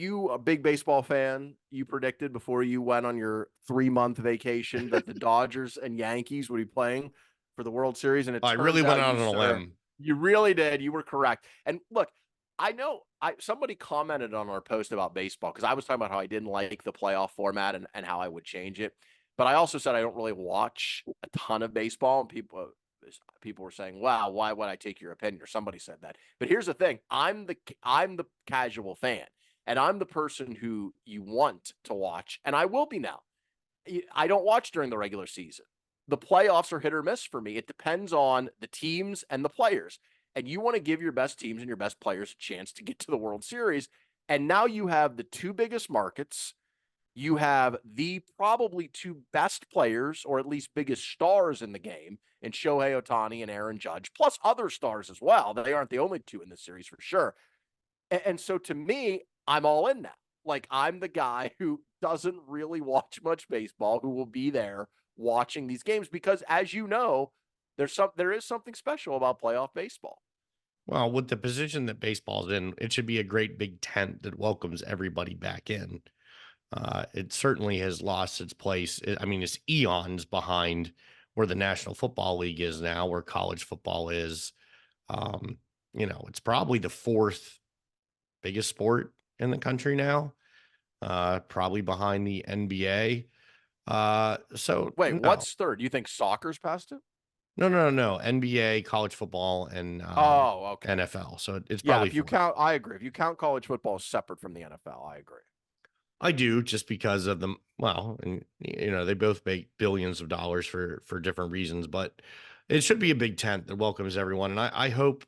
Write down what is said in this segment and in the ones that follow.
you a big baseball fan? You predicted before you went on your 3-month vacation that the Dodgers and Yankees would be playing for the World Series, and it I really turns went out out you, on a sir, limb. you really did. You were correct. And look, I know somebody commented on our post about baseball because I was talking about how I didn't like the playoff format and how I would change it. But I also said I don't really watch a ton of baseball, and people were saying, "Wow, why would I take your opinion?" Or somebody said that. But here's the thing: I'm the casual fan, and I'm the person who you want to watch, and I will be now. I don't watch during the regular season. The playoffs are hit or miss for me. It depends on the teams and the players. And you want to give your best teams and your best players a chance to get to the World Series. And now you have the two biggest markets. You have the probably two best players, or at least biggest stars in the game, in Shohei Ohtani and Aaron Judge, plus other stars as well. They aren't the only two in this series for sure. And so to me, I'm all in now. Like, I'm the guy who doesn't really watch much baseball, who will be there watching these games because, as you know, there is something special about playoff baseball. Well, with the position that baseball's in, it should be a great big tent that welcomes everybody back in. It certainly has lost its place. I mean, it's eons behind where the National Football League is now, where college football is. Um, it's probably the fourth biggest sport in the country now, probably behind the NBA. So Wait, no, what's third? You think soccer's past it? no. NBA, college football, and Oh, okay. NFL. So it's Yeah, probably if you fourth. count, I agree. If you count college football separate from the NFL, I agree. I do, just because of them. Well, and they both make billions of dollars for different reasons, but it should be a big tent that welcomes everyone. And I hope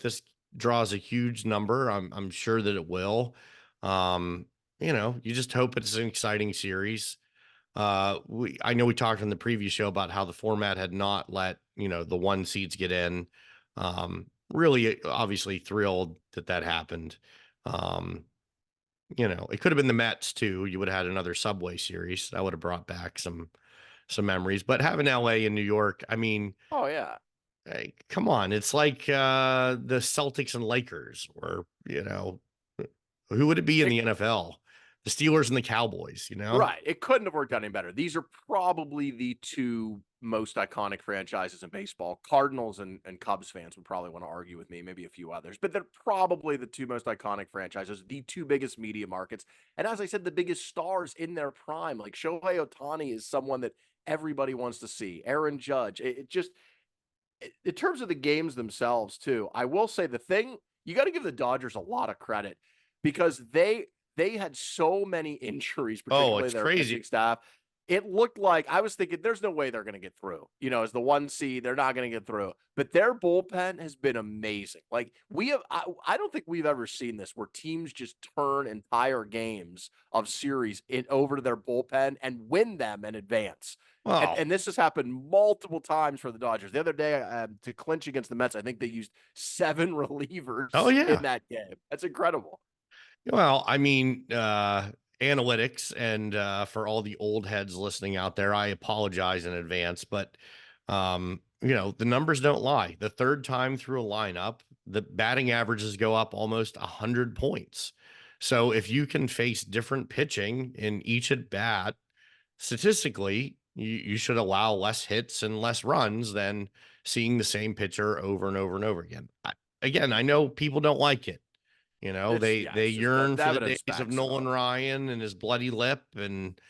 this draws a huge number. I'm sure that it will. You just hope it's an exciting series. I know we talked on the previous show about how the format had not let, the one seeds get in. Really, obviously thrilled that happened. Um, it could have been the Mets too. You would have had another Subway series that would have brought back some memories. But having LA and New York, I mean, Oh, yeah. hey, come on, it's like the Celtics and Lakers, or who would it be in It the NFL? The Steelers and the Cowboys. Right. It couldn't have worked out any better. These are probably the two most iconic franchises in baseball. Cardinals and Cubs fans would probably want to argue with me, maybe a few others, but they're probably the two most iconic franchises, the two biggest media markets. And as I said, the biggest stars in their prime. Like Shohei Ohtani is someone that everybody wants to see. Aaron Judge. In terms of the games themselves, too, I will say the thing, you got to give the Dodgers a lot of credit because they had so many injuries, Oh, particularly it's their pitching crazy. staff. It looked like I was thinking there's no way they're going to get through. As the one seed, they're not going to get through. But their bullpen has been amazing. Like I don't think we've ever seen this where teams just turn entire games of series over to their bullpen and win them in advance. And, Wow. and this has happened multiple times for the Dodgers. The other day, to clinch against the Mets, I think they used 7 Oh relievers yeah. in that game. That's incredible. Well, I mean, analytics, and for all the old heads listening out there, I apologize in advance, but the numbers don't lie. The third time through a lineup, the batting averages go up almost 100 points. So if you can face different pitching in each at bat, statistically, you should allow less hits and less runs than seeing the same pitcher over and over and over again. Again, I know people don't like it. They It's just that yearn the for the evidence days of backs it Nolan up. Ryan and his bloody lip and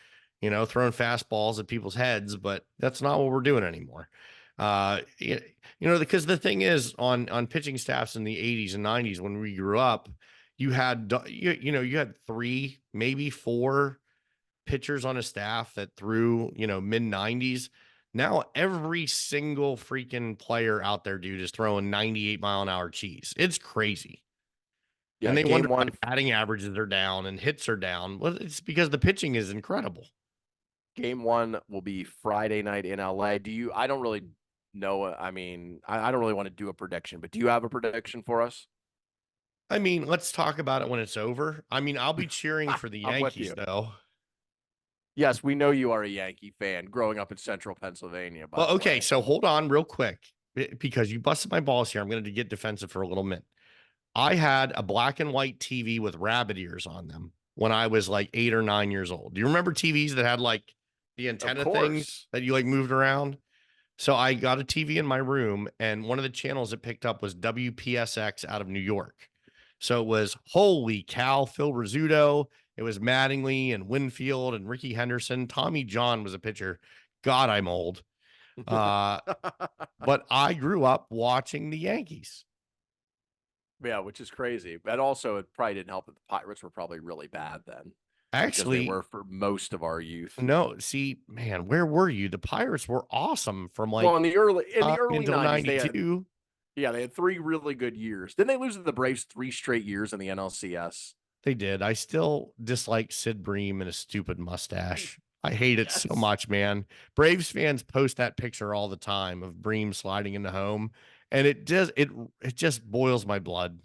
throwing fastballs at people's heads, but that's not what we're doing anymore. Because the thing is, on pitching staffs in the 80s and 90s when we grew up, you had you had 3, maybe 4 pitchers on a staff that threw, mid 90s. Now every single freaking player out there, dude, is throwing 98-mile-an-hour cheese. It's crazy. Yeah, And they wonder game why one batting averages are down and hits are down. Well, it's because the pitching is incredible. Game one will be Friday night in LA. I don't really know. I mean, I don't really want to do a prediction, but do you have a prediction for us? I mean, let's talk about it when it's over. I mean, I'll be cheering for the I'm with Yankees, you. though. Yes, we know you are a Yankee fan growing up in central Pennsylvania, by Well, the okay, way. so hold on real quick because you busted my balls here. I'm going to get defensive for a little minute. I had a black and white TV with rabbit ears on them when I was like 8 or 9 years old. Do you remember TVs that had like the Of antenna things course. that you like moved around? So I got a TV in my room, and one of the channels it picked up was WPSX out of New York. So it was holy cow, Phil Rizzuto. It was Mattingly and Winfield and Ricky Henderson. Tommy John was a pitcher. God, I'm old. Uh, but I grew up watching the Yankees. Yeah, which is crazy. And also, it probably didn't help that the Pirates were probably really bad then because they Actually, were for most of our youth. no, see, man, where were you? The Pirates were awesome from Well, like in the early until 90s, they had 92. yeah, they had 3 really good years. Didn't they lose to the Braves 3 straight years in the NLCS? They did. I still dislike Sid Bream and his stupid mustache. I hate it so Yes. much, man. Braves fans post that picture all the time of Bream sliding into home, and it just boils my blood.